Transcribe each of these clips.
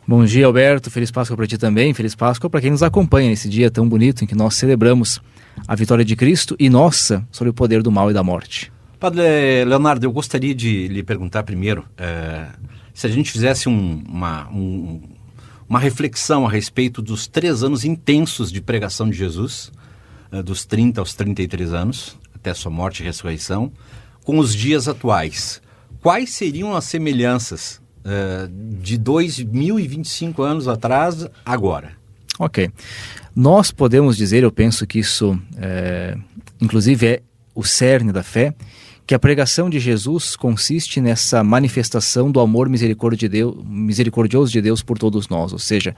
Bom dia, Alberto. Feliz Páscoa para ti também. Feliz Páscoa para quem nos acompanha nesse dia tão bonito em que nós celebramos a vitória de Cristo e nossa sobre o poder do mal e da morte. Padre Leonardo, eu gostaria de lhe perguntar primeiro, se a gente fizesse uma reflexão a respeito dos 3 anos intensos de pregação de Jesus, dos 30 aos 33 anos, até sua morte e ressurreição, com os dias atuais. Quais seriam as semelhanças de 2025 anos atrás, agora? Ok. Nós podemos dizer, eu penso que isso, inclusive, é o cerne da fé, que a pregação de Jesus consiste nessa manifestação do amor misericordioso de Deus por todos nós. Ou seja,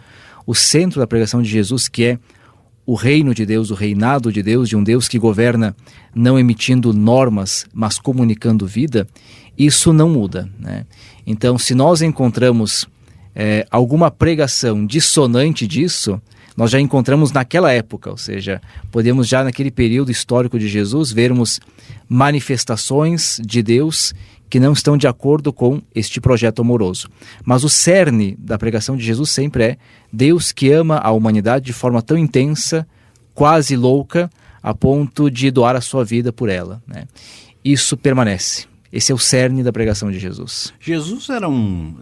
o centro da pregação de Jesus, que é o reino de Deus, o reinado de Deus, de um Deus que governa não emitindo normas, mas comunicando vida, isso não muda, né? Então, se nós encontramos alguma pregação dissonante disso, nós já encontramos naquela época, ou seja, podemos já naquele período histórico de Jesus vermos manifestações de Deus que não estão de acordo com este projeto amoroso. Mas o cerne da pregação de Jesus sempre é Deus que ama a humanidade de forma tão intensa, quase louca, a ponto de doar a sua vida por ela, né? Isso permanece. Esse é o cerne da pregação de Jesus. Jesus era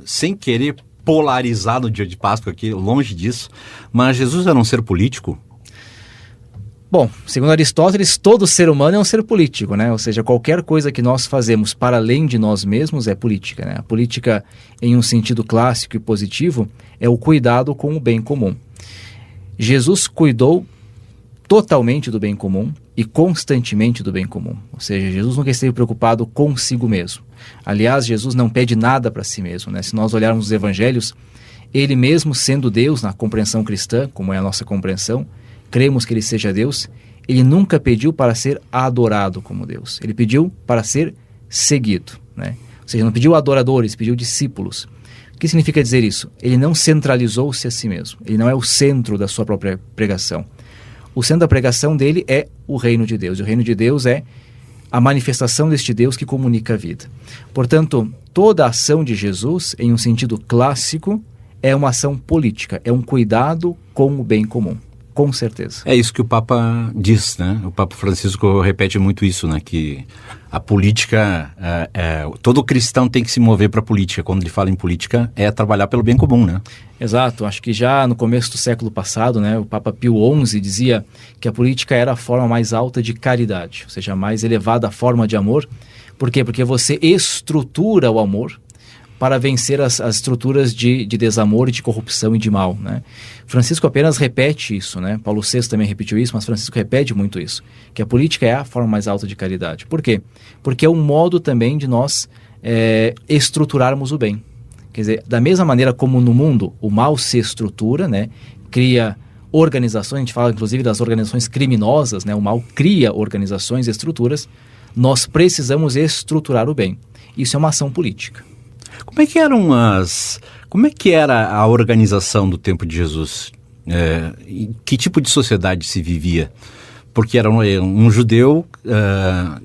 sem querer polarizar no dia de Páscoa aqui, longe disso, mas Jesus era um ser político? Bom, segundo Aristóteles, todo ser humano é um ser político, né? Ou seja, qualquer coisa que nós fazemos para além de nós mesmos é política, né? A política, em um sentido clássico e positivo, é o cuidado com o bem comum. Jesus cuidou totalmente do bem comum e constantemente do bem comum. Ou seja, Jesus nunca esteve preocupado consigo mesmo. Aliás, Jesus não pede nada para si mesmo, né? Se nós olharmos os evangelhos, ele mesmo sendo Deus, na compreensão cristã, como é a nossa compreensão, cremos que ele seja Deus, ele nunca pediu para ser adorado como Deus. Ele pediu para ser seguido, né? Ou seja, não pediu adoradores, pediu discípulos. O que significa dizer isso? Ele não centralizou-se a si mesmo. Ele não é o centro da sua própria pregação. O centro da pregação dele é o reino de Deus. E o reino de Deus é a manifestação deste Deus que comunica a vida. Portanto, toda a ação de Jesus, em um sentido clássico, é uma ação política, é um cuidado com o bem comum. Com certeza. É isso que o Papa diz, né? O Papa Francisco repete muito isso, né? Que a política, todo cristão tem que se mover para a política. Quando ele fala em política, é trabalhar pelo bem comum, né? Exato. Acho que já no começo do século passado, né, o Papa Pio XI dizia que a política era a forma mais alta de caridade, ou seja, a mais elevada forma de amor. Por quê? Porque você estrutura o amor para vencer as estruturas de desamor, de corrupção e de mal, né? Francisco apenas repete isso, né? Paulo VI também repetiu isso, mas Francisco repete muito isso, que a política é a forma mais alta de caridade. Por quê? Porque é um modo também de nós estruturarmos o bem. Quer dizer, da mesma maneira como no mundo o mal se estrutura, né? Cria organizações, a gente fala inclusive das organizações criminosas, né? O mal cria organizações, estruturas, nós precisamos estruturar o bem. Isso é uma ação política. Como é que era a organização do tempo de Jesus? Que tipo de sociedade se vivia? Porque era um judeu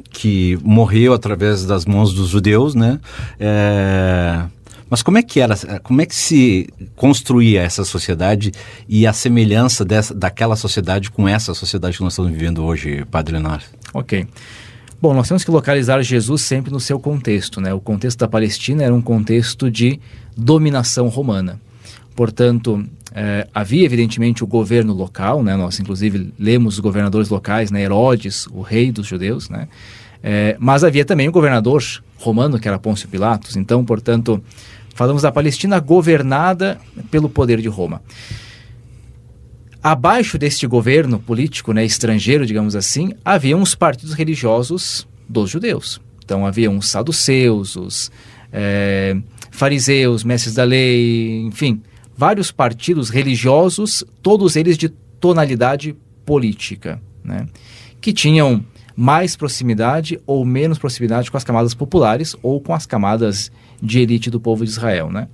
que morreu através das mãos dos judeus, né? Mas como é que era? Como é que se construía essa sociedade e a semelhança daquela sociedade com essa sociedade que nós estamos vivendo hoje, Padre Leonardo? Ok. Bom, nós temos que localizar Jesus sempre no seu contexto, né? O contexto da Palestina era um contexto de dominação romana. Portanto, havia evidentemente o governo local, né? Nós inclusive lemos os governadores locais, né? Herodes, o rei dos judeus, né? Mas havia também o governador romano, que era Pôncio Pilatos. Então, portanto, falamos da Palestina governada pelo poder de Roma. Abaixo deste governo político, né, estrangeiro, digamos assim, haviam os partidos religiosos dos judeus. Então, haviam os saduceus, os fariseus, mestres da lei, enfim, vários partidos religiosos, todos eles de tonalidade política, né, que tinham mais proximidade ou menos proximidade com as camadas populares ou com as camadas de elite do povo de Israel, né.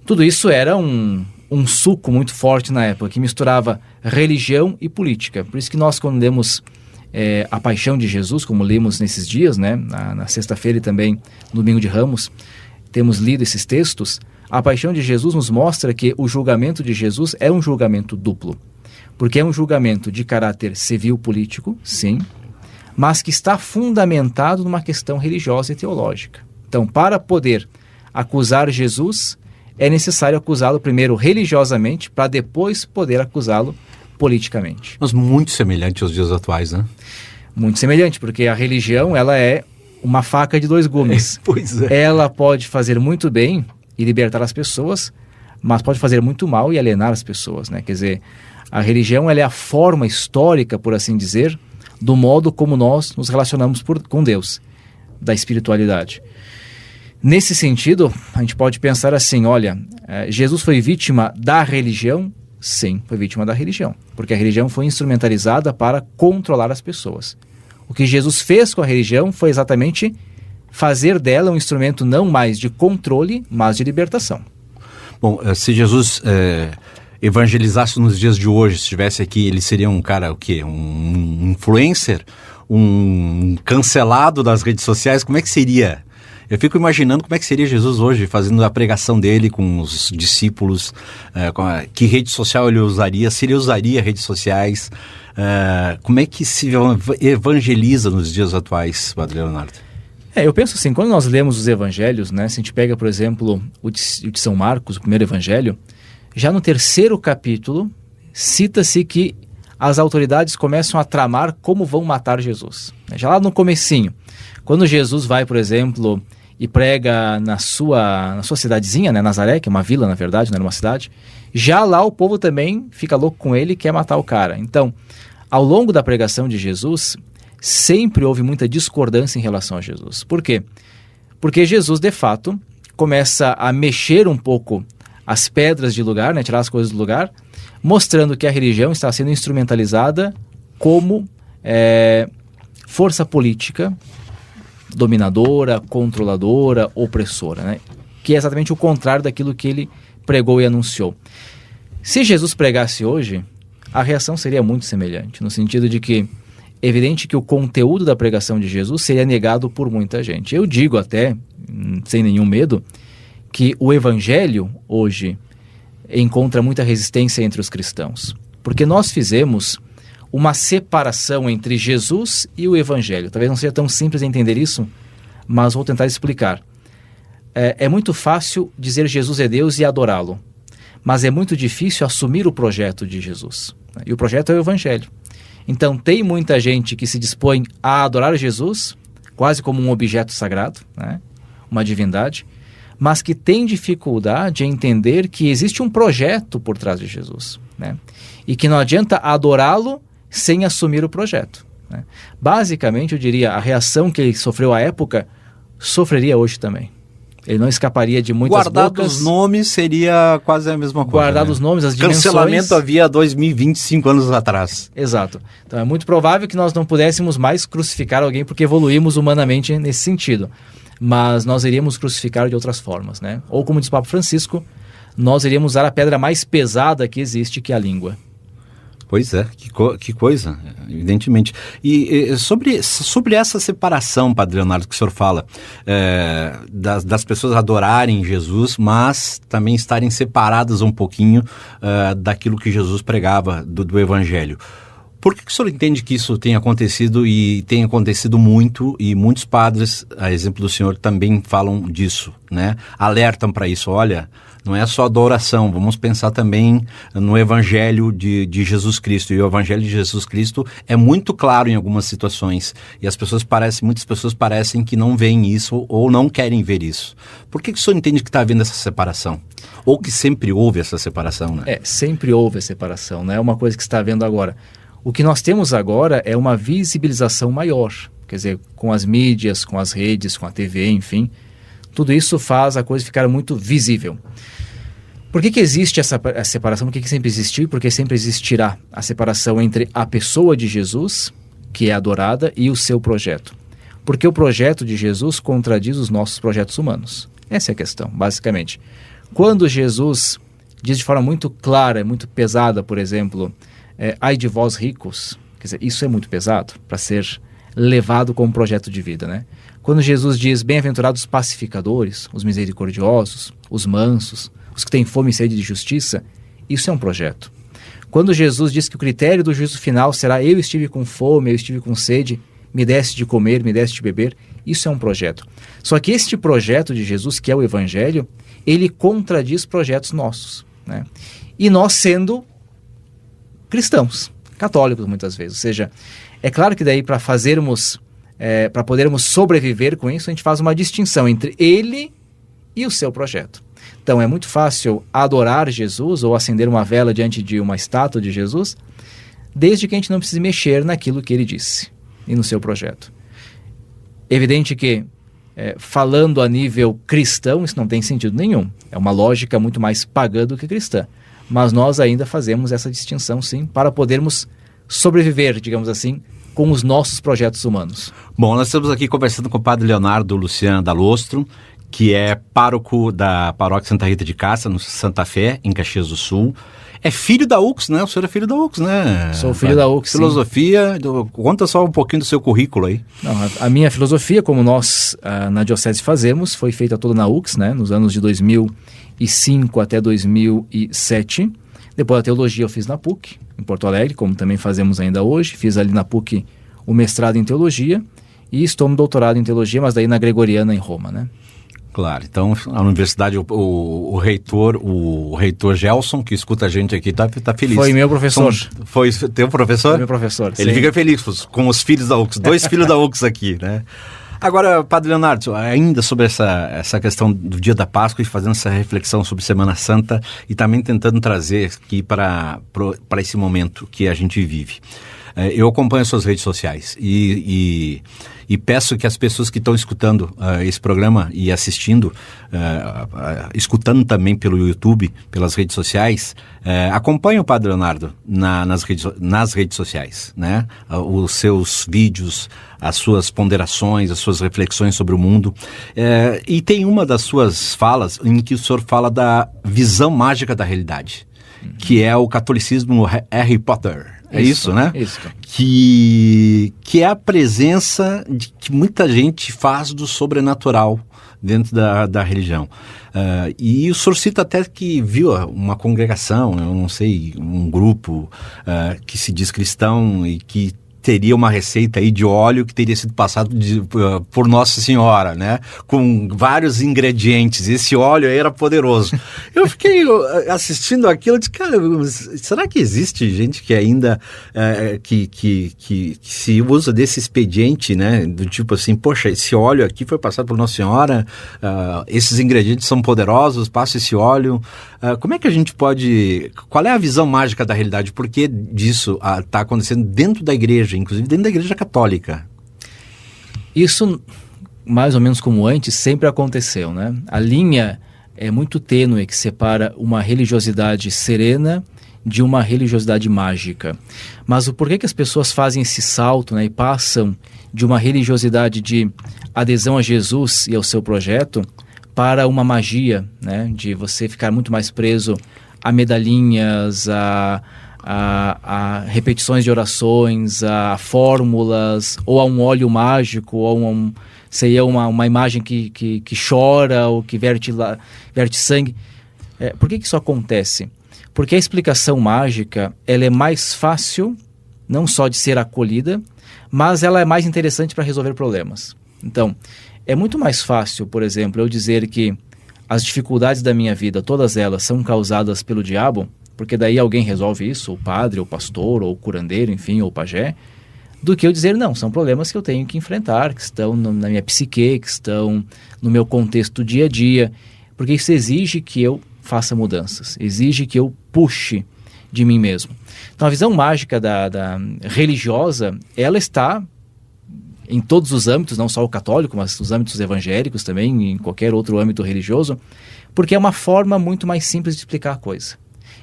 Tudo isso era um suco muito forte na época, que misturava religião e política. Por isso que nós, quando lemos a Paixão de Jesus, como lemos nesses dias, né, na sexta-feira e também no Domingo de Ramos, temos lido esses textos, A paixão de Jesus nos mostra que o julgamento de Jesus é um julgamento duplo. Porque é um julgamento de caráter civil-político, sim, mas que está fundamentado numa questão religiosa e teológica. Então, para poder acusar Jesus, é necessário acusá-lo primeiro religiosamente, para depois poder acusá-lo politicamente. Mas muito semelhante aos dias atuais, né? Muito semelhante, porque a religião, ela é uma faca de dois gumes. Pois é. Ela pode fazer muito bem e libertar as pessoas, mas pode fazer muito mal e alienar as pessoas, né? Quer dizer, a religião, ela é a forma histórica, por assim dizer, do modo como nós nos relacionamos com Deus, da espiritualidade. Nesse sentido, a gente pode pensar assim, olha, Jesus foi vítima da religião? Sim, foi vítima da religião, porque a religião foi instrumentalizada para controlar as pessoas. O que Jesus fez com a religião foi exatamente fazer dela um instrumento não mais de controle, mas de libertação. Bom, se Jesus evangelizasse nos dias de hoje, se estivesse aqui, ele seria um cara, o quê? Um influencer? Um cancelado das redes sociais? Como é que seria? Eu fico imaginando como é que seria Jesus hoje, fazendo a pregação dele com os discípulos, que rede social ele usaria, se ele usaria redes sociais, como é que se evangeliza nos dias atuais, Padre Leonardo? Eu penso assim, quando nós lemos os evangelhos, né, se a gente pega, por exemplo, o de São Marcos, o primeiro evangelho, já no 3º capítulo, cita-se que as autoridades começam a tramar como vão matar Jesus. Já lá no comecinho, quando Jesus vai, por exemplo, e prega na sua cidadezinha, né, Nazaré, que é uma vila, na verdade, não era uma cidade, já lá o povo também fica louco com ele e quer matar o cara. Então, ao longo da pregação de Jesus, sempre houve muita discordância em relação a Jesus. Por quê? Porque Jesus, de fato, começa a mexer um pouco as pedras de lugar, né, tirar as coisas do lugar, mostrando que a religião está sendo instrumentalizada como força política, dominadora, controladora, opressora, né? Que é exatamente o contrário daquilo que ele pregou e anunciou. Se Jesus pregasse hoje, a reação seria muito semelhante, no sentido de que é evidente que o conteúdo da pregação de Jesus seria negado por muita gente. Eu digo até, sem nenhum medo, que o evangelho hoje encontra muita resistência entre os cristãos, porque nós fizemos uma separação entre Jesus e o evangelho. Talvez não seja tão simples entender isso, mas vou tentar explicar. É muito fácil dizer Jesus é Deus e adorá-lo, mas é muito difícil assumir o projeto de Jesus. E o projeto é o evangelho. Então tem muita gente que se dispõe a adorar Jesus, quase como um objeto sagrado, né? Uma divindade, mas que tem dificuldade em entender que existe um projeto por trás de Jesus, né? E que não adianta adorá-lo sem assumir o projeto, né? Basicamente, eu diria, a reação que ele sofreu à época, sofreria hoje também. Ele não escaparia de muitas Guardado bocas. os nomes seria quase a mesma coisa. Guardado né? os nomes, as dimensões. Cancelamento havia 2025 anos atrás. Exato. Então é muito provável que nós não pudéssemos mais crucificar alguém porque evoluímos humanamente nesse sentido. Mas nós iríamos crucificar de outras formas, né? Ou como diz o Papa Francisco, nós iríamos usar a pedra mais pesada que existe, que é a língua. Pois é, que coisa, evidentemente. E sobre essa separação, Padre Leonardo, que o senhor fala, das pessoas adorarem Jesus, mas também estarem separadas um pouquinho daquilo que Jesus pregava do Evangelho. Por que o senhor entende que isso tem acontecido e tem acontecido muito, e muitos padres, a exemplo do senhor, também falam disso, né? Alertam para isso, olha, não é só adoração, vamos pensar também no Evangelho de Jesus Cristo. E o Evangelho de Jesus Cristo é muito claro em algumas situações, e muitas pessoas parecem que não veem isso ou não querem ver isso. Por que o senhor entende que está havendo essa separação? Ou que sempre houve essa separação, né? Sempre houve a separação, não é uma coisa que está havendo agora. O que nós temos agora é uma visibilização maior, quer dizer, com as mídias, com as redes, com a TV, enfim, tudo isso faz a coisa ficar muito visível. Por que existe essa separação? Por que sempre existiu? Porque sempre existirá a separação entre a pessoa de Jesus, que é adorada, e o seu projeto. Porque o projeto de Jesus contradiz os nossos projetos humanos. Essa é a questão, basicamente. Quando Jesus diz de forma muito clara, muito pesada, por exemplo, ai de vós ricos, quer dizer, isso é muito pesado para ser levado como projeto de vida, né? Quando Jesus diz, bem-aventurados os pacificadores, os misericordiosos, os mansos, os que têm fome e sede de justiça, isso é um projeto. Quando Jesus diz que o critério do juízo final será eu estive com fome, eu estive com sede, me deste de comer, me deste de beber, isso é um projeto. Só que este projeto de Jesus, que é o Evangelho, ele contradiz projetos nossos, né? E nós sendo cristãos, católicos muitas vezes, ou seja, é claro que daí para podermos sobreviver com isso, a gente faz uma distinção entre ele e o seu projeto. Então é muito fácil adorar Jesus ou acender uma vela diante de uma estátua de Jesus, desde que a gente não precise mexer naquilo que ele disse e no seu projeto. Evidente que, falando a nível cristão, isso não tem sentido nenhum. É uma lógica muito mais pagã do que cristã. Mas nós ainda fazemos essa distinção, sim, para podermos sobreviver, digamos assim, com os nossos projetos humanos. Bom, nós estamos aqui conversando com o padre Leonardo Lucian Dall'Ostro, que é pároco da Paróquia Santa Rita de Cássia, no Santa Fé, em Caxias do Sul. É filho da UX, né? O senhor é filho da UX, né? Sou filho da UX, filosofia, conta só um pouquinho do seu currículo aí. Não, a minha filosofia, como nós na Diocese fazemos, foi feita toda na UX, né? Nos anos de 2005 até 2007. Depois a teologia eu fiz na PUC, em Porto Alegre, como também fazemos ainda hoje. Fiz ali na PUC o mestrado em teologia e estou no doutorado em teologia, mas daí na Gregoriana em Roma, né? Claro, então a universidade, o reitor Gelson, que escuta a gente aqui, tá feliz. Foi meu professor. Foi teu professor? Foi meu professor, Ele sim. Fica feliz com os filhos da UX, 2 filhos da UX aqui, né? Agora, Padre Leonardo, ainda sobre essa questão do dia da Páscoa e fazendo essa reflexão sobre Semana Santa e também tentando trazer aqui para esse momento que a gente vive. Eu acompanho as suas redes sociais e peço que as pessoas que estão escutando esse programa e assistindo, escutando também pelo YouTube, pelas redes sociais, acompanhem o Padre Leonardo nas redes sociais, né? Os seus vídeos, as suas ponderações, as suas reflexões sobre o mundo. E tem uma das suas falas em que o senhor fala da visão mágica da realidade, que é o catolicismo Harry Potter. É isso, né? Isso. Que é a presença que muita gente faz do sobrenatural dentro da religião. E o senhor cita até que viu uma congregação, eu não sei, um grupo que se diz cristão e que teria uma receita aí de óleo que teria sido passado por Nossa Senhora, né? Com vários ingredientes. Esse óleo aí era poderoso. Eu fiquei assistindo aquilo e disse, cara, será que existe gente que ainda que se usa desse expediente, né? Do tipo assim, poxa, esse óleo aqui foi passado por Nossa Senhora, esses ingredientes são poderosos, passa esse óleo. Como é que a gente pode... Qual é a visão mágica da realidade? Por que disso está acontecendo dentro da igreja, inclusive dentro da igreja católica? Isso, mais ou menos como antes, sempre aconteceu, né? A linha é muito tênue que separa uma religiosidade serena de uma religiosidade mágica. Mas o porquê que as pessoas fazem esse salto, né, e passam de uma religiosidade de adesão a Jesus e ao seu projeto para uma magia, né, de você ficar muito mais preso a medalhinhas, a repetições de orações, a fórmulas, ou a um óleo mágico, ou seria uma imagem que chora ou que verte sangue. Por que isso acontece? Porque a explicação mágica ela é mais fácil, não só de ser acolhida, mas ela é mais interessante para resolver problemas. Então, é muito mais fácil, por exemplo, eu dizer que as dificuldades da minha vida, todas elas são causadas pelo diabo, porque daí alguém resolve isso, o padre, o pastor, ou o curandeiro, enfim, ou o pajé, do que eu dizer, não, são problemas que eu tenho que enfrentar, que estão na minha psique, que estão no meu contexto do dia a dia, porque isso exige que eu faça mudanças, exige que eu puxe de mim mesmo. Então, a visão mágica da religiosa, ela está em todos os âmbitos, não só o católico, mas os âmbitos evangélicos também, em qualquer outro âmbito religioso, porque é uma forma muito mais simples de explicar a coisa.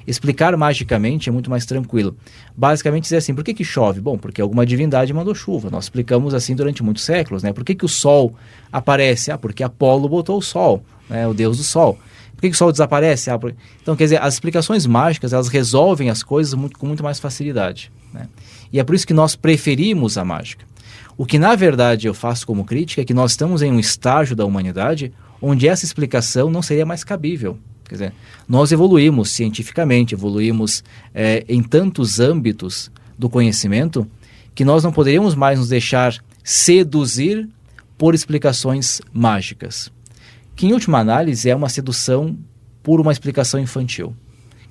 Explicar magicamente é muito mais tranquilo. Basicamente dizer assim, por que chove? Bom, porque alguma divindade mandou chuva. Nós explicamos assim durante muitos séculos, né? Por que o sol aparece? Porque Apolo botou o sol, né? O deus do sol. Por que o sol desaparece? Então, quer dizer, as explicações mágicas, elas resolvem as coisas com muito mais facilidade, né? E é por isso que nós preferimos a mágica. O que, na verdade, eu faço como crítica é que nós estamos em um estágio da humanidade onde essa explicação não seria mais cabível. Quer dizer, nós evoluímos cientificamente, evoluímos em tantos âmbitos do conhecimento que nós não poderíamos mais nos deixar seduzir por explicações mágicas, que em última análise é uma sedução por uma explicação infantil.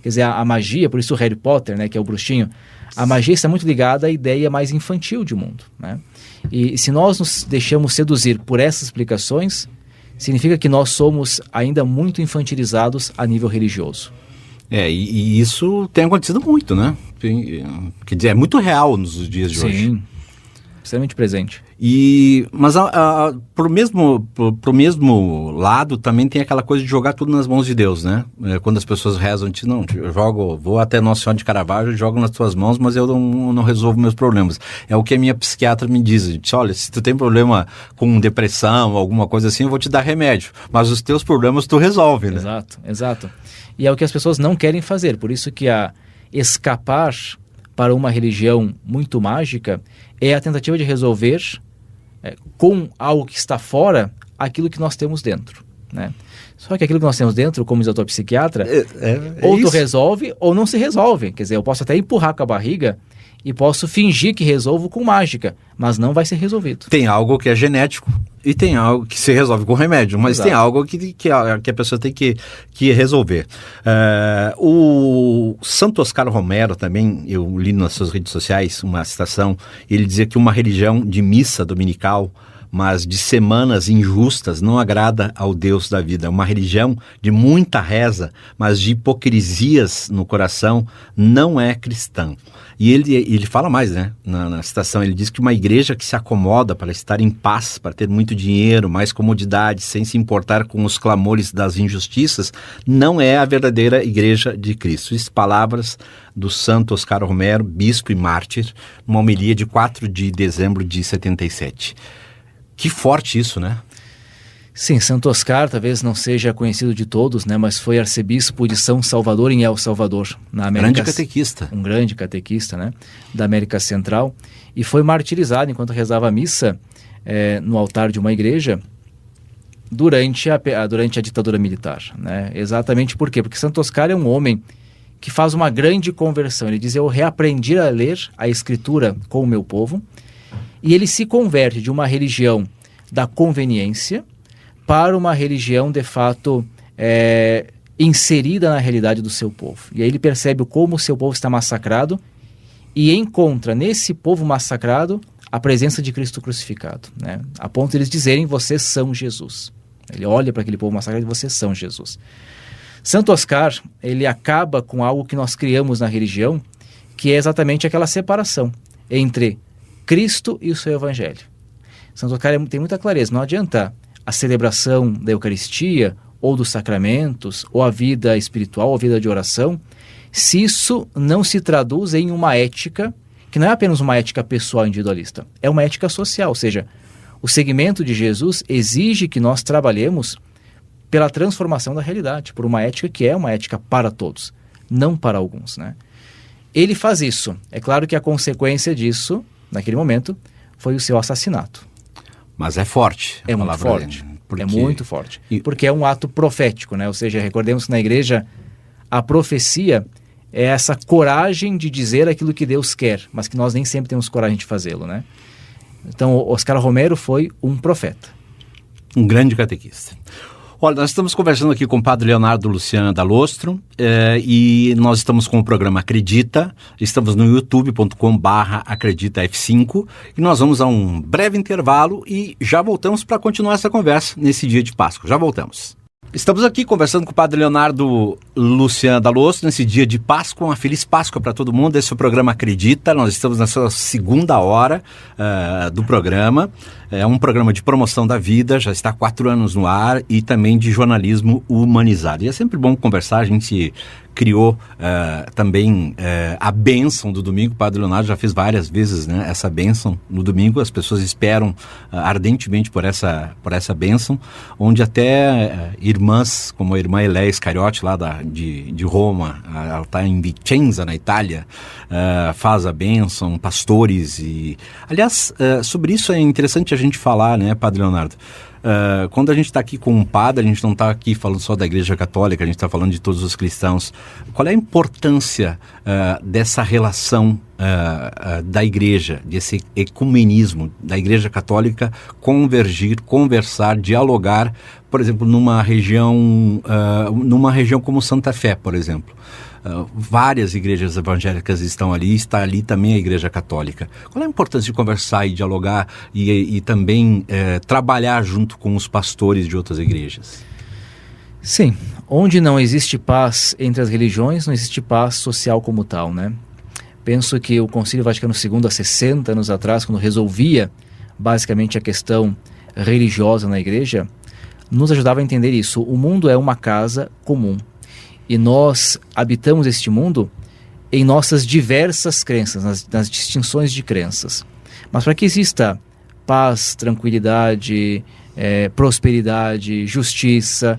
Quer dizer, a magia, por isso o Harry Potter, né, que é o bruxinho, a magia está muito ligada à ideia mais infantil de mundo, né? E se nós nos deixamos seduzir por essas explicações, significa que nós somos ainda muito infantilizados a nível religioso. E isso tem acontecido muito, né? Quer dizer, é muito real nos dias de hoje. Sim, extremamente presente. Mas pro mesmo lado também tem aquela coisa de jogar tudo nas mãos de Deus, né? Quando as pessoas rezam, dizem, não, vou até Nossa Senhora de Caravaggio, jogo nas tuas mãos, mas eu não resolvo meus problemas. É o que a minha psiquiatra me diz. Diz, olha, se tu tem problema com depressão, alguma coisa assim, eu vou te dar remédio. Mas os teus problemas tu resolve, né? Exato. E é o que as pessoas não querem fazer. Por isso que escapar para uma religião muito mágica é a tentativa de resolver com algo que está fora aquilo que nós temos dentro, né? Só que aquilo que nós temos dentro, como diz a tua psiquiatra, ou tu resolve ou não se resolve. Quer dizer, eu posso até empurrar com a barriga e posso fingir que resolvo com mágica, mas não vai ser resolvido. Tem algo que é genético e tem algo que se resolve com remédio, mas Exato. Tem algo que a pessoa tem que resolver. O Santo Oscar Romero também, eu li nas suas redes sociais uma citação, ele dizia que uma religião de missa dominical, mas de semanas injustas, não agrada ao Deus da vida. Uma religião de muita reza, mas de hipocrisias no coração, não é cristã. E ele fala mais, né? Na citação, ele diz que uma igreja que se acomoda para estar em paz, para ter muito dinheiro, mais comodidade, sem se importar com os clamores das injustiças, não é a verdadeira igreja de Cristo. Isso, palavras do Santo Oscar Romero, bispo e mártir, numa homilia de 4 de dezembro de 77. Que forte isso, né? Sim, Santo Oscar talvez não seja conhecido de todos, né? Mas foi arcebispo de São Salvador em El Salvador, na América. Grande catequista. Um grande catequista, né? Da América Central. E foi martirizado enquanto rezava a missa no altar de uma igreja durante a ditadura militar, né? Exatamente por quê? Porque Santo Oscar é um homem que faz uma grande conversão. Ele diz, eu reaprendi a ler a Escritura com o meu povo. E ele se converte de uma religião da conveniência para uma religião, de fato, inserida na realidade do seu povo. E aí ele percebe como o seu povo está massacrado e encontra nesse povo massacrado a presença de Cristo crucificado, né? A ponto de eles dizerem, vocês são Jesus. Ele olha para aquele povo massacrado e vocês são Jesus. Santo Oscar, ele acaba com algo que nós criamos na religião, que é exatamente aquela separação entre Cristo e o seu Evangelho. Santo Oscar tem muita clareza, não adianta a celebração da Eucaristia, ou dos sacramentos, ou a vida espiritual, ou a vida de oração, se isso não se traduz em uma ética, que não é apenas uma ética pessoal individualista, é uma ética social, ou seja, o segmento de Jesus exige que nós trabalhemos pela transformação da realidade, por uma ética que é uma ética para todos, não para alguns, né? Ele faz isso. É claro que a consequência disso, naquele momento, foi o seu assassinato. Mas é forte. É muito forte. É muito forte. Porque é um ato profético, né? Ou seja, recordemos que na igreja a profecia é essa coragem de dizer aquilo que Deus quer, mas que nós nem sempre temos coragem de fazê-lo, né? Então, Oscar Romero foi um profeta. Um grande catequista. Olha, nós estamos conversando aqui com o padre Leonardo Luciano Dall'Ostro e nós estamos com o programa Acredita, estamos no youtube.com/acreditaf5 e nós vamos a um breve intervalo e já voltamos para continuar essa conversa nesse dia de Páscoa. Já voltamos. Estamos aqui conversando com o padre Leonardo Luciano Dall'Ostro nesse dia de Páscoa, uma feliz Páscoa para todo mundo. Esse é o programa Acredita, nós estamos na sua segunda hora do programa. É um programa de promoção da vida, já está há 4 anos no ar e também de jornalismo humanizado. E é sempre bom conversar, a gente criou também a bênção do domingo. O Padre Leonardo já fez várias vezes, né, essa bênção no domingo. As pessoas esperam ardentemente por essa bênção, onde até irmãs, como a irmã Eléia Iscariote, lá de Roma, ela está em Vicenza, na Itália, faz a bênção, pastores. Aliás, sobre isso é interessante a gente falar, né, Padre Leonardo? Quando a gente está aqui com um padre, a gente não está aqui falando só da Igreja Católica, a gente está falando de todos os cristãos. Qual é a importância dessa relação da Igreja, desse ecumenismo, da Igreja Católica convergir, conversar, dialogar, por exemplo, numa região como Santa Fé, por exemplo? Várias igrejas evangélicas estão ali, está ali também a Igreja Católica. Qual é a importância de conversar e dialogar e também trabalhar junto com os pastores de outras igrejas? Sim, onde não existe paz entre as religiões, não existe paz social como tal, né? Penso que o Concílio Vaticano II, há 60 anos atrás, quando resolvia basicamente a questão religiosa na igreja, nos ajudava a entender isso. O mundo é uma casa comum. E nós habitamos este mundo em nossas diversas crenças, nas distinções de crenças. Mas para que exista paz, tranquilidade, prosperidade, justiça,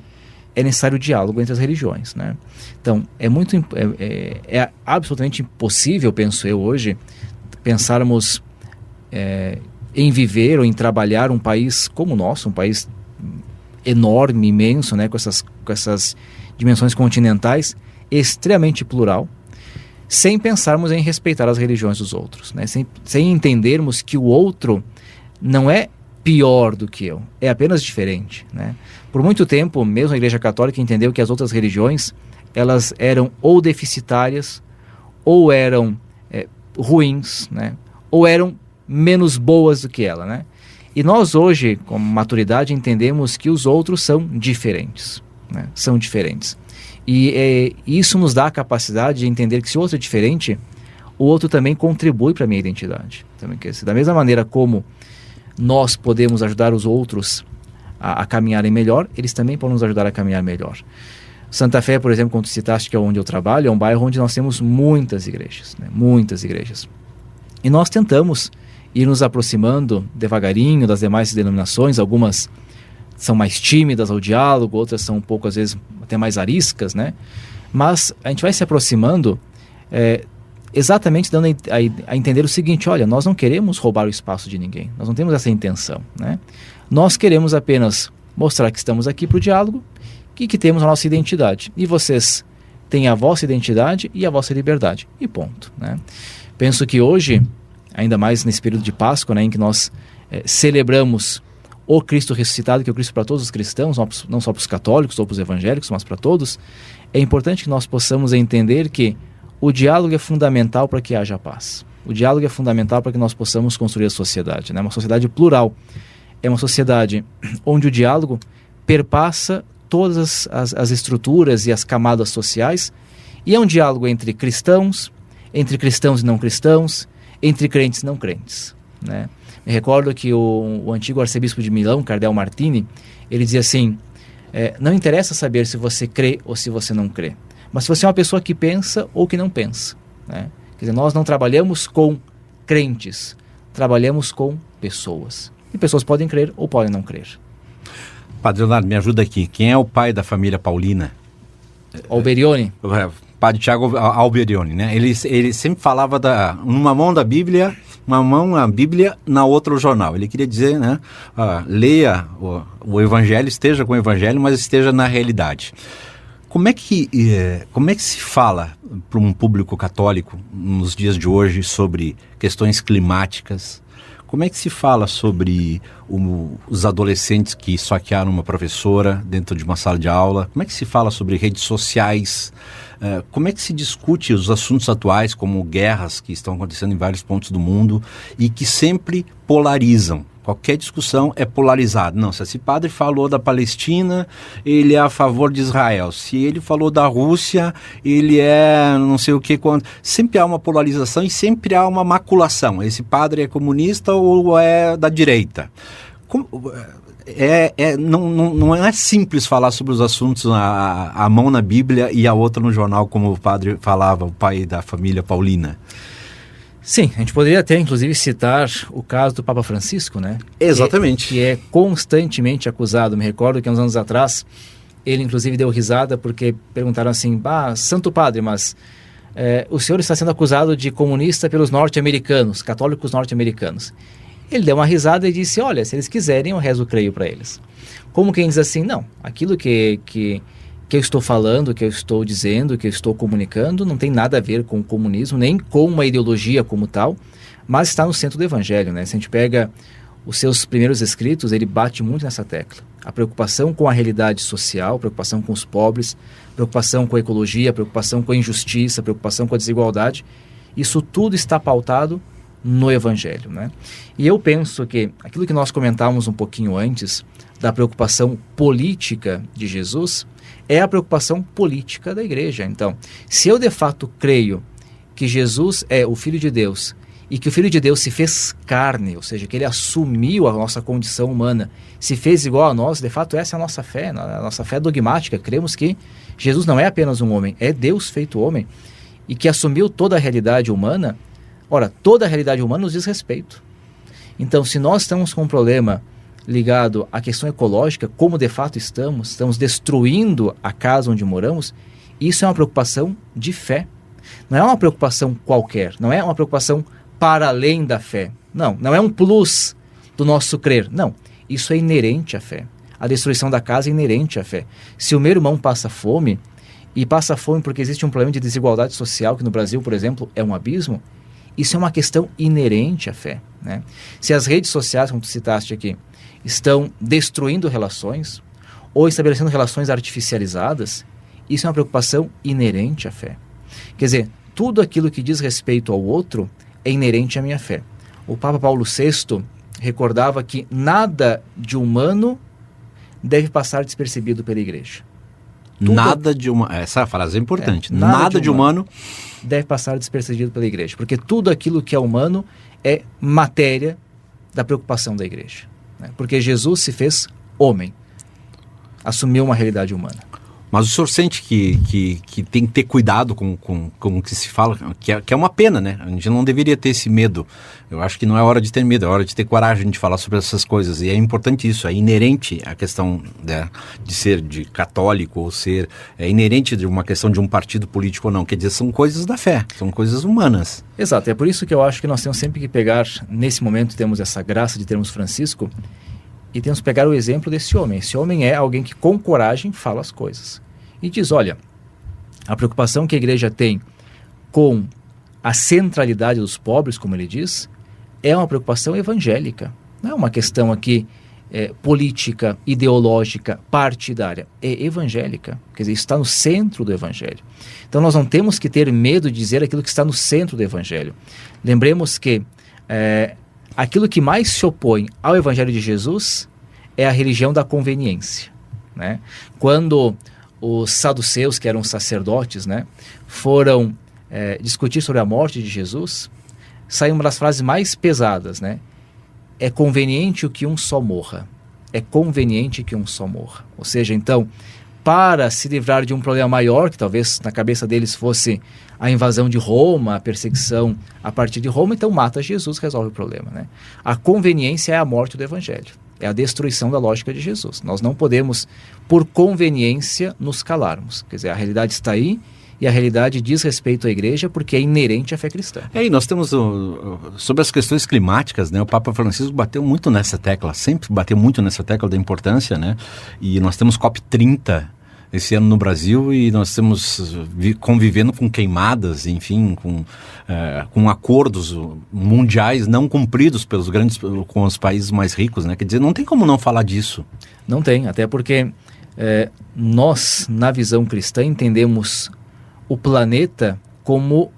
é necessário o diálogo entre as religiões, né? Então, é absolutamente impossível, penso eu hoje, pensarmos em viver ou em trabalhar um país como o nosso, um país enorme, imenso, né, com essas dimensões continentais, extremamente plural, sem pensarmos em respeitar as religiões dos outros, né? Sem entendermos que o outro não é pior do que eu, é apenas diferente, né? Por muito tempo, mesmo a Igreja Católica entendeu que as outras religiões, elas eram ou deficitárias, ou eram ruins, né? Ou eram menos boas do que ela, né? E nós hoje, com maturidade, entendemos que os outros são diferentes, né? São diferentes. E isso nos dá a capacidade de entender que se o outro é diferente, o outro também contribui para a minha identidade. Também, da mesma maneira como nós podemos ajudar os outros a caminharem melhor, eles também podem nos ajudar a caminhar melhor. Santa Fé, por exemplo, como tu citaste, que é onde eu trabalho, é um bairro onde nós temos muitas igrejas, né? Muitas igrejas. E nós tentamos ir nos aproximando devagarinho das demais denominações. Algumas são mais tímidas ao diálogo, outras são um pouco, às vezes, até mais ariscas, né? Mas a gente vai se aproximando exatamente dando a entender o seguinte: olha, nós não queremos roubar o espaço de ninguém, nós não temos essa intenção, né? Nós queremos apenas mostrar que estamos aqui para o diálogo e que temos a nossa identidade. E vocês têm a vossa identidade e a vossa liberdade. E ponto, né? Penso que hoje, ainda mais nesse período de Páscoa, né, em que nós celebramos o Cristo ressuscitado, que é o Cristo para todos os cristãos, não só para os católicos ou para os evangélicos, mas para todos, é importante que nós possamos entender que o diálogo é fundamental para que haja paz. O diálogo é fundamental para que nós possamos construir a sociedade, né? Uma sociedade plural. É uma sociedade onde o diálogo perpassa todas as estruturas e as camadas sociais, e é um diálogo entre cristãos e não cristãos, entre crentes e não crentes, né? Me recordo que o antigo arcebispo de Milão, Cardeal Martini, ele dizia assim: não interessa saber se você crê ou se você não crê, mas se você é uma pessoa que pensa ou que não pensa, né? Quer dizer, nós não trabalhamos com crentes, trabalhamos com pessoas. E pessoas podem crer ou podem não crer. Padre Leonardo, me ajuda aqui. Quem é o pai da família Paulina? Alberione. Padre Tiago Alberione, né? Ele sempre falava numa mão da Bíblia, uma mão a Bíblia, na outra o jornal. Ele queria dizer, né? Leia o Evangelho, esteja com o Evangelho, mas esteja na realidade. Como é que se fala para um público católico nos dias de hoje sobre questões climáticas? Como é que se fala sobre os adolescentes que esfaquearam uma professora dentro de uma sala de aula? Como é que se fala sobre redes sociais? Como é que se discute os assuntos atuais, como guerras que estão acontecendo em vários pontos do mundo e que sempre polarizam? Qualquer discussão é polarizada. Não, se esse padre falou da Palestina, ele é a favor de Israel. Se ele falou da Rússia, ele é não sei o que. Sempre há uma polarização e sempre há uma maculação. Esse padre é comunista ou é da direita? Não é simples falar sobre os assuntos, a mão na Bíblia e a outra no jornal, como o padre falava, o pai da família Paulina. Sim, a gente poderia até, inclusive, citar o caso do Papa Francisco, né? Exatamente. Que é constantemente acusado. Me recordo que há uns anos atrás, ele, inclusive, deu risada porque perguntaram assim, Santo Padre, mas o senhor está sendo acusado de comunista pelos norte-americanos, católicos norte-americanos. Ele deu uma risada e disse, olha, se eles quiserem, eu rezo o creio para eles. Como quem diz assim, não, aquilo que eu estou falando, que eu estou dizendo, que eu estou comunicando, não tem nada a ver com o comunismo, nem com uma ideologia como tal, mas está no centro do Evangelho, né? Se a gente pega os seus primeiros escritos, ele bate muito nessa tecla. A preocupação com a realidade social, a preocupação com os pobres, a preocupação com a ecologia, a preocupação com a injustiça, a preocupação com a desigualdade, isso tudo está pautado no Evangelho, né? E eu penso que aquilo que nós comentávamos um pouquinho antes, da preocupação política de Jesus, é a preocupação política da igreja. Então, se eu de fato creio que Jesus é o Filho de Deus e que o Filho de Deus se fez carne, ou seja, que ele assumiu a nossa condição humana, se fez igual a nós, de fato essa é a nossa fé, a nossa fé dogmática. Cremos que Jesus não é apenas um homem, é Deus feito homem e que assumiu toda a realidade humana. Ora, toda a realidade humana nos diz respeito. Então, se nós estamos com um problema ligado à questão ecológica, como de fato estamos destruindo a casa onde moramos, isso é uma preocupação de fé. Não é uma preocupação qualquer, não é uma preocupação para além da fé. Não é um plus do nosso crer. Não, isso é inerente à fé. A destruição da casa é inerente à fé. Se o meu irmão passa fome, e passa fome porque existe um problema de desigualdade social, que no Brasil, por exemplo, é um abismo, isso é uma questão inerente à fé, né? Se as redes sociais, como tu citaste aqui, estão destruindo relações ou estabelecendo relações artificializadas, isso é uma preocupação inerente à fé. Quer dizer, tudo aquilo que diz respeito ao outro é inerente à minha fé. O Papa Paulo VI recordava que nada de humano deve passar despercebido pela igreja. Essa frase é importante. Nada de humano deve passar despercebido pela igreja, porque tudo aquilo que é humano é matéria da preocupação da igreja, né? Porque Jesus se fez homem, assumiu uma realidade humana. Mas o senhor sente que tem que ter cuidado com o que se fala, que é uma pena, né? A gente não deveria ter esse medo. Eu acho que não é hora de ter medo, é hora de ter coragem de falar sobre essas coisas. E é importante isso, é inerente a questão de ser de católico ou ser... É inerente de uma questão de um partido político ou não. Quer dizer, são coisas da fé, são coisas humanas. Exato, é por isso que eu acho que nós temos sempre que pegar, nesse momento temos essa graça de termos Francisco, e temos que pegar o exemplo desse homem. Esse homem é alguém que com coragem fala as coisas. E diz, olha, a preocupação que a igreja tem com a centralidade dos pobres, como ele diz, é uma preocupação evangélica. Não é uma questão aqui política, ideológica, partidária. É evangélica. Quer dizer, está no centro do evangelho. Então nós não temos que ter medo de dizer aquilo que está no centro do evangelho. Lembremos que aquilo que mais se opõe ao Evangelho de Jesus é a religião da conveniência, né? Quando os saduceus, que eram sacerdotes, né, foram discutir sobre a morte de Jesus, saiu uma das frases mais pesadas, né? É conveniente que um só morra. É conveniente que um só morra. Ou seja, então, para se livrar de um problema maior, que talvez na cabeça deles fosse a invasão de Roma, a perseguição a partir de Roma, então mata Jesus, resolve o problema, né? A conveniência é a morte do Evangelho, é a destruição da lógica de Jesus. Nós não podemos, por conveniência, nos calarmos. Quer dizer, a realidade está aí e a realidade diz respeito à igreja porque é inerente à fé cristã. E nós temos, sobre as questões climáticas, né, o Papa Francisco bateu muito nessa tecla, sempre bateu muito nessa tecla da importância, né? E nós temos COP30 esse ano no Brasil e nós estamos convivendo com queimadas, enfim, com acordos mundiais não cumpridos com os países mais ricos, né? Quer dizer, não tem como não falar disso. Não tem, até porque nós, na visão cristã, entendemos o planeta como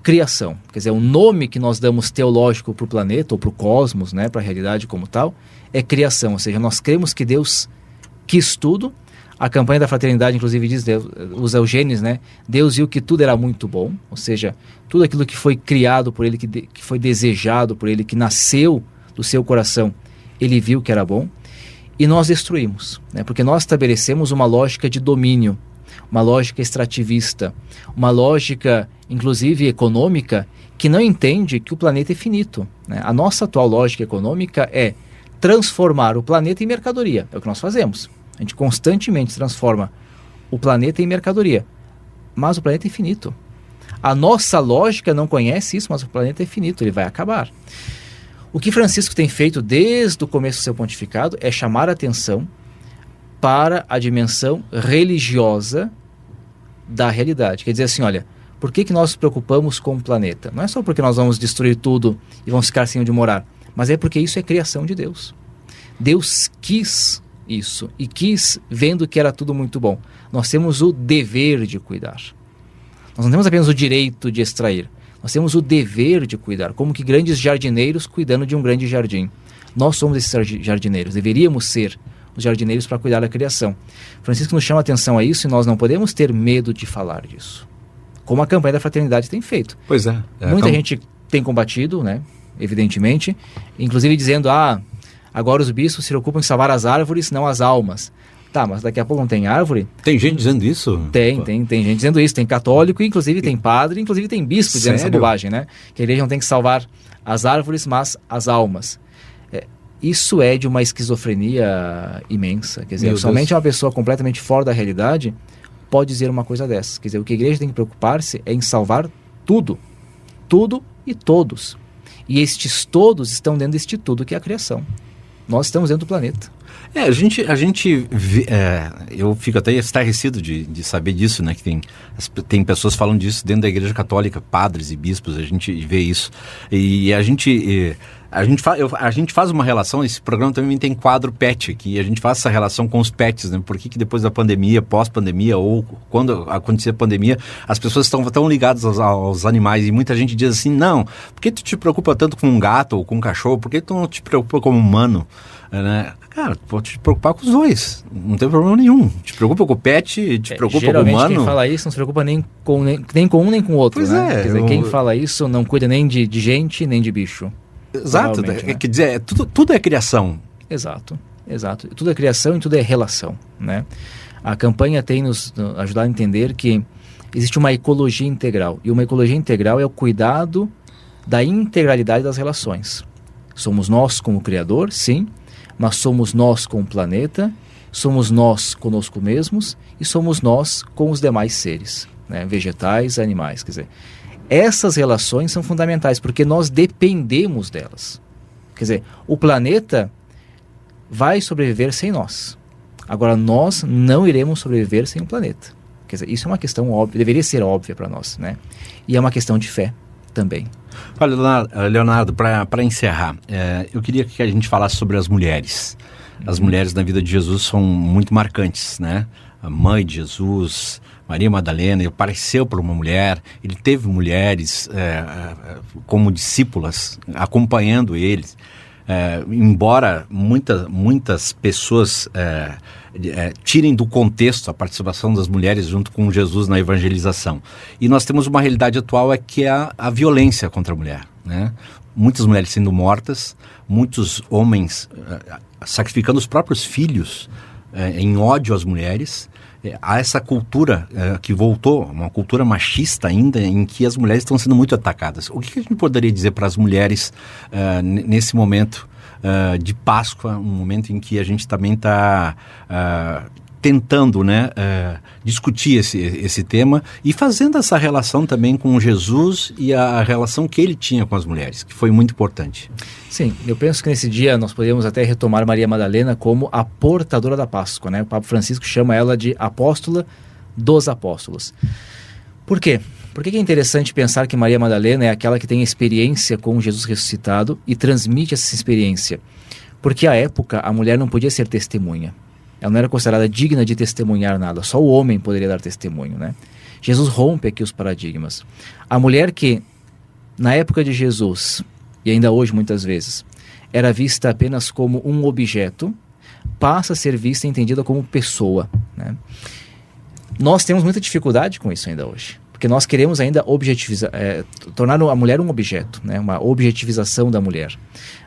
criação. Quer dizer, o nome que nós damos teológico para o planeta ou para o cosmos, né, para a realidade como tal, é criação. Ou seja, nós cremos que Deus quis tudo. A campanha da fraternidade, inclusive, diz, usa o Gênesis, né? Deus viu que tudo era muito bom, ou seja, tudo aquilo que foi criado por Ele, que foi desejado por Ele, que nasceu do seu coração, ele viu que era bom, e nós destruímos, né? Porque nós estabelecemos uma lógica de domínio, uma lógica extrativista, uma lógica, inclusive econômica, que não entende que o planeta é finito, né? A nossa atual lógica econômica é transformar o planeta em mercadoria. É o que nós fazemos. A gente constantemente transforma o planeta em mercadoria. Mas o planeta é finito. A nossa lógica não conhece isso, mas o planeta é finito, ele vai acabar. O que Francisco tem feito desde o começo do seu pontificado é chamar a atenção para a dimensão religiosa da realidade. Quer dizer assim, olha, por que nós nos preocupamos com o planeta? Não é só porque nós vamos destruir tudo e vamos ficar sem onde morar, mas é porque isso é criação de Deus. Deus quis isso e quis vendo que era tudo muito bom. Nós temos o dever de cuidar. Nós não temos apenas o direito de extrair, nós temos o dever de cuidar, como que grandes jardineiros cuidando de um grande jardim. Nós somos esses jardineiros, deveríamos ser os jardineiros para cuidar da criação. Francisco nos chama a atenção a isso e nós não podemos ter medo de falar disso, como a campanha da fraternidade tem feito. Pois é. Muita gente tem combatido, né? Evidentemente, inclusive dizendo, agora os bispos se preocupam em salvar as árvores, não as almas. Tá, mas daqui a pouco não tem árvore? Tem gente dizendo isso? Tem gente dizendo isso. Tem católico, inclusive tem padre, inclusive tem bispo dizendo essa bobagem, né? Que a igreja não tem que salvar as árvores, mas as almas. Isso é de uma esquizofrenia imensa. Quer dizer, somente uma pessoa completamente fora da realidade pode dizer uma coisa dessas. Quer dizer, o que a igreja tem que preocupar-se é em salvar tudo. Tudo e todos. E estes todos estão dentro deste tudo que é a criação. Nós estamos dentro do planeta. Eu fico até estarrecido de saber disso, né? Que tem pessoas falando disso dentro da Igreja Católica, padres e bispos, a gente vê isso. E a gente faz uma relação, esse programa também tem quadro pet, que a gente faz essa relação com os pets, né? Por que depois da pandemia, pós-pandemia, ou quando acontecer a pandemia, as pessoas estão tão ligadas aos animais, e muita gente diz assim, não, por que tu te preocupa tanto com um gato ou com um cachorro, por que tu não te preocupa como humano? Né? Cara, pode te preocupar com os dois, não tem problema nenhum. Te preocupa com o pet, te preocupa com o humano. Quem fala isso não se preocupa nem com um nem com o outro. Pois né? Quer dizer, quem fala isso não cuida nem de gente nem de bicho. Exato, né? Quer dizer, tudo é criação. Exato. Tudo é criação e tudo é relação, né? A campanha tem nos ajudado a entender que existe uma ecologia integral. E uma ecologia integral é o cuidado da integralidade das relações. Somos nós como Criador, sim, mas somos nós com o planeta, somos nós conosco mesmos e somos nós com os demais seres, né? Vegetais, animais, quer dizer, essas relações são fundamentais porque nós dependemos delas. Quer dizer, o planeta vai sobreviver sem nós. Agora, nós não iremos sobreviver sem o planeta. Quer dizer, isso é uma questão óbvia, deveria ser óbvia para nós, né? E é uma questão de fé também. Olha, Leonardo, para encerrar, eu queria que a gente falasse sobre as mulheres. As mulheres na vida de Jesus são muito marcantes, né? A mãe de Jesus, Maria Madalena, ele apareceu por uma mulher, ele teve mulheres como discípulas acompanhando ele. Embora muitas pessoas tirem do contexto a participação das mulheres junto com Jesus na evangelização. E nós temos uma realidade atual que é a violência contra a mulher, né? Muitas mulheres sendo mortas, muitos homens sacrificando os próprios filhos em ódio às mulheres. Há essa cultura que voltou, uma cultura machista ainda, em que as mulheres estão sendo muito atacadas. O que a gente poderia dizer para as mulheres nesse momento de Páscoa, um momento em que a gente também está tentando, né, discutir esse tema e fazendo essa relação também com Jesus e a relação que ele tinha com as mulheres, que foi muito importante. Sim, eu penso que nesse dia nós podemos até retomar Maria Madalena como a portadora da Páscoa, né? O Papa Francisco chama ela de apóstola dos apóstolos. Por quê? Por que é interessante pensar que Maria Madalena é aquela que tem experiência com Jesus ressuscitado e transmite essa experiência? Porque à época a mulher não podia ser testemunha. Ela não era considerada digna de testemunhar nada. Só o homem poderia dar testemunho, né? Jesus rompe aqui os paradigmas. A mulher que, na época de Jesus, e ainda hoje muitas vezes, era vista apenas como um objeto, passa a ser vista e entendida como pessoa, né? Nós temos muita dificuldade com isso ainda hoje. Porque nós queremos ainda objetivizar, tornar a mulher um objeto, né? Uma objetivização da mulher.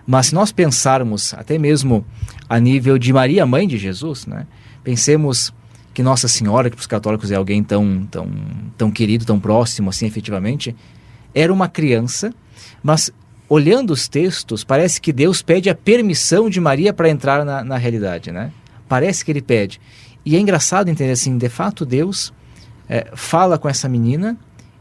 Mas se nós pensarmos até mesmo a nível de Maria, mãe de Jesus, né? Pensemos que Nossa Senhora, que para os católicos é alguém tão querido, tão próximo, assim, efetivamente, era uma criança, mas olhando os textos, parece que Deus pede a permissão de Maria para entrar na realidade, né? Parece que ele pede. E é engraçado entender assim, de fato Deus fala com essa menina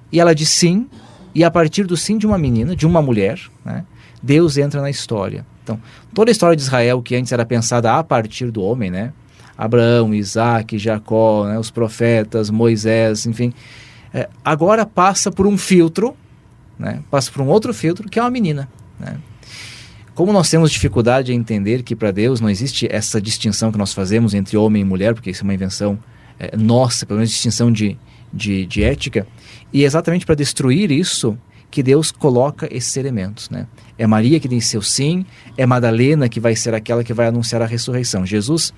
e ela diz sim, e a partir do sim de uma menina, de uma mulher, né, Deus entra na história. Então, toda a história de Israel, que antes era pensada a partir do homem, né? Abraão, Isaac, Jacó, né, os profetas, Moisés, enfim, agora passa por um filtro, né, passa por um outro filtro, que é uma menina, né? Como nós temos dificuldade em entender que para Deus não existe essa distinção que nós fazemos entre homem e mulher, porque isso é uma invenção nossa, pelo menos distinção de ética, e é exatamente para destruir isso que Deus coloca esses elementos, né? É Maria que tem seu sim, é Madalena que vai ser aquela que vai anunciar a ressurreição. Jesus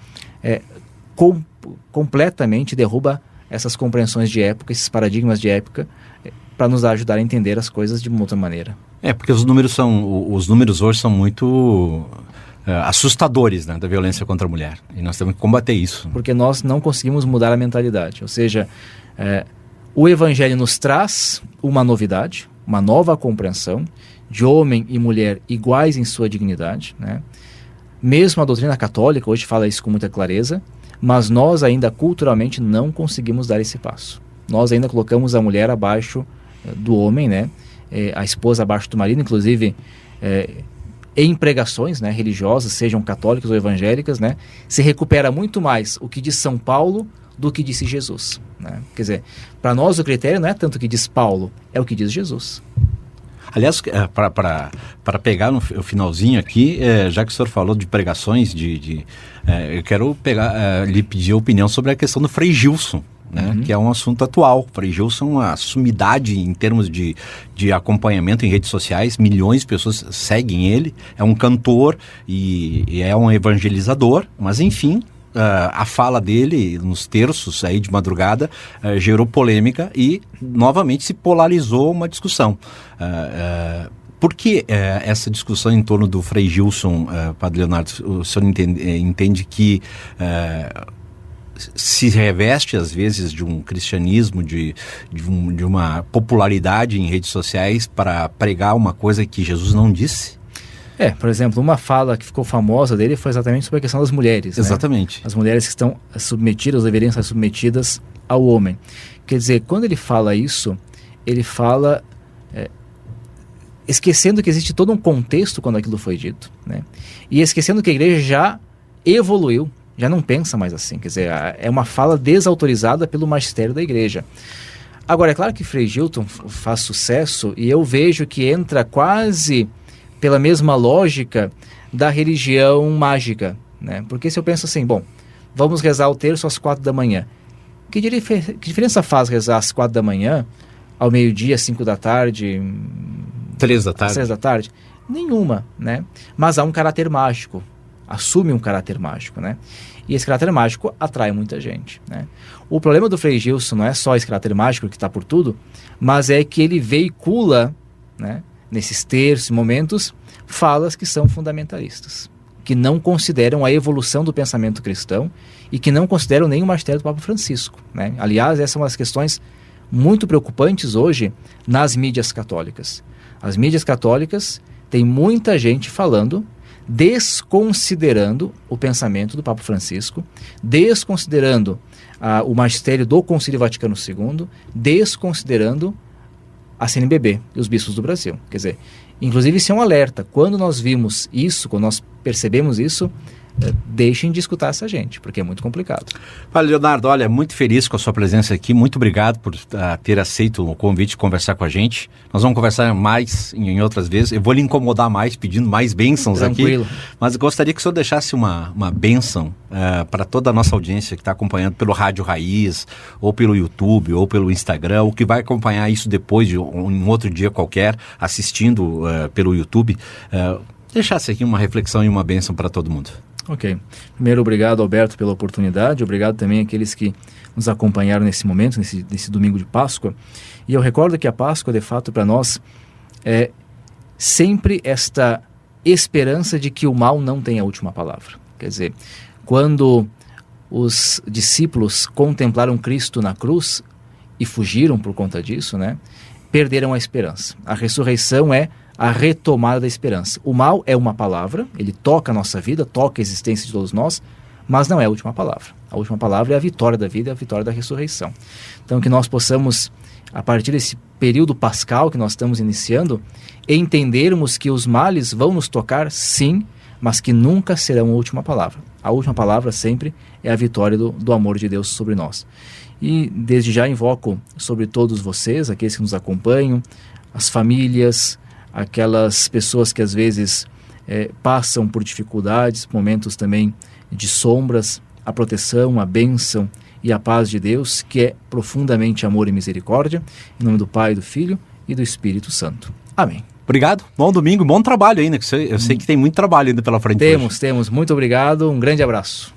completamente derruba essas compreensões de época, esses paradigmas de época, para nos ajudar a entender as coisas de uma outra maneira. Porque os números hoje são muito assustadores, né, da violência contra a mulher. E nós temos que combater isso. Porque nós não conseguimos mudar a mentalidade. Ou seja, o Evangelho nos traz uma novidade, uma nova compreensão de homem e mulher iguais em sua dignidade, né? Mesmo a doutrina católica hoje fala isso com muita clareza, mas nós ainda culturalmente não conseguimos dar esse passo. Nós ainda colocamos a mulher abaixo do homem, né? A esposa abaixo do marido, inclusive em pregações, né, religiosas, sejam católicas ou evangélicas, né, se recupera muito mais o que diz São Paulo do que disse Jesus, né? Quer dizer, para nós o critério não é tanto o que diz Paulo, é o que diz Jesus. Aliás, para pegar no finalzinho aqui, já que o senhor falou de pregações, eu quero lhe pedir a opinião sobre a questão do Frei Gilson, né, que é um assunto atual. Frei Gilson é uma sumidade em termos de acompanhamento em redes sociais, milhões de pessoas seguem ele, é um cantor e é um evangelizador, mas enfim, a fala dele nos terços aí de madrugada gerou polêmica e novamente se polarizou uma discussão. Por que essa discussão em torno do Frei Gilson, Padre Leonardo, o senhor entende que se reveste às vezes de um cristianismo, de uma popularidade em redes sociais para pregar uma coisa que Jesus não disse? Por exemplo, uma fala que ficou famosa dele foi exatamente sobre a questão das mulheres. Exatamente. Né? As mulheres que estão submetidas, deveriam estar submetidas ao homem. Quer dizer, quando ele fala isso, ele fala esquecendo que existe todo um contexto quando aquilo foi dito, né? E esquecendo que a igreja já evoluiu, já não pensa mais assim. Quer dizer, é uma fala desautorizada pelo magistério da igreja. Agora, é claro que Frei Gilson faz sucesso e eu vejo que entra quase pela mesma lógica da religião mágica, né? Porque se eu penso assim, bom, vamos rezar o terço às 4 da manhã. Que diferença faz rezar às 4 da manhã, ao meio-dia, 5 da tarde... 3 da tarde. 6 da tarde? Nenhuma, né? Mas há um caráter mágico, assume um caráter mágico, né? E esse caráter mágico atrai muita gente, né? O problema do Frei Gilson não é só esse caráter mágico que está por tudo, mas é que ele veicula, né, nesses terços, momentos, falas que são fundamentalistas, que não consideram a evolução do pensamento cristão e que não consideram nem o magistério do Papa Francisco, né? Aliás, essa é uma das questões muito preocupantes hoje nas mídias católicas. As mídias católicas têm muita gente falando, desconsiderando o pensamento do Papa Francisco, desconsiderando o magistério do Concílio Vaticano II, desconsiderando a CNBB e os bispos do Brasil. Quer dizer, inclusive isso é um alerta. Quando nós vimos isso, quando nós percebemos isso, deixem de escutar essa gente, porque é muito complicado. Padre Leonardo, olha, muito feliz com a sua presença aqui, muito obrigado por ter aceito o convite de conversar com a gente. Nós vamos conversar mais em outras vezes, eu vou lhe incomodar mais, pedindo mais bênçãos aqui, mas gostaria que o senhor deixasse uma bênção para toda a nossa audiência que está acompanhando pelo Rádio Raiz, ou pelo YouTube, ou pelo Instagram, ou que vai acompanhar isso depois, em um outro dia qualquer, assistindo pelo YouTube, deixasse aqui uma reflexão e uma bênção para todo mundo. Ok. Primeiro, obrigado, Alberto, pela oportunidade. Obrigado também àqueles que nos acompanharam nesse momento, nesse domingo de Páscoa. E eu recordo que a Páscoa, de fato, para nós, é sempre esta esperança de que o mal não tem a última palavra. Quer dizer, quando os discípulos contemplaram Cristo na cruz e fugiram por conta disso, né, perderam a esperança. A ressurreição é a retomada da esperança. O mal é uma palavra, ele toca a nossa vida, toca a existência de todos nós, mas não é a última palavra. A última palavra é a vitória da vida, é a vitória da ressurreição. Então, que nós possamos, a partir desse período pascal que nós estamos iniciando, entendermos que os males vão nos tocar, sim, mas que nunca serão a última palavra. A última palavra sempre é a vitória do amor de Deus sobre nós. E desde já invoco sobre todos vocês, aqueles que nos acompanham, as famílias, aquelas pessoas que às vezes passam por dificuldades, momentos também de sombras, a proteção, a bênção e a paz de Deus, que é profundamente amor e misericórdia, em nome do Pai, do Filho e do Espírito Santo. Amém. Obrigado, bom domingo, bom trabalho ainda, que eu sei que tem muito trabalho ainda pela frente. Temos, muito obrigado, um grande abraço.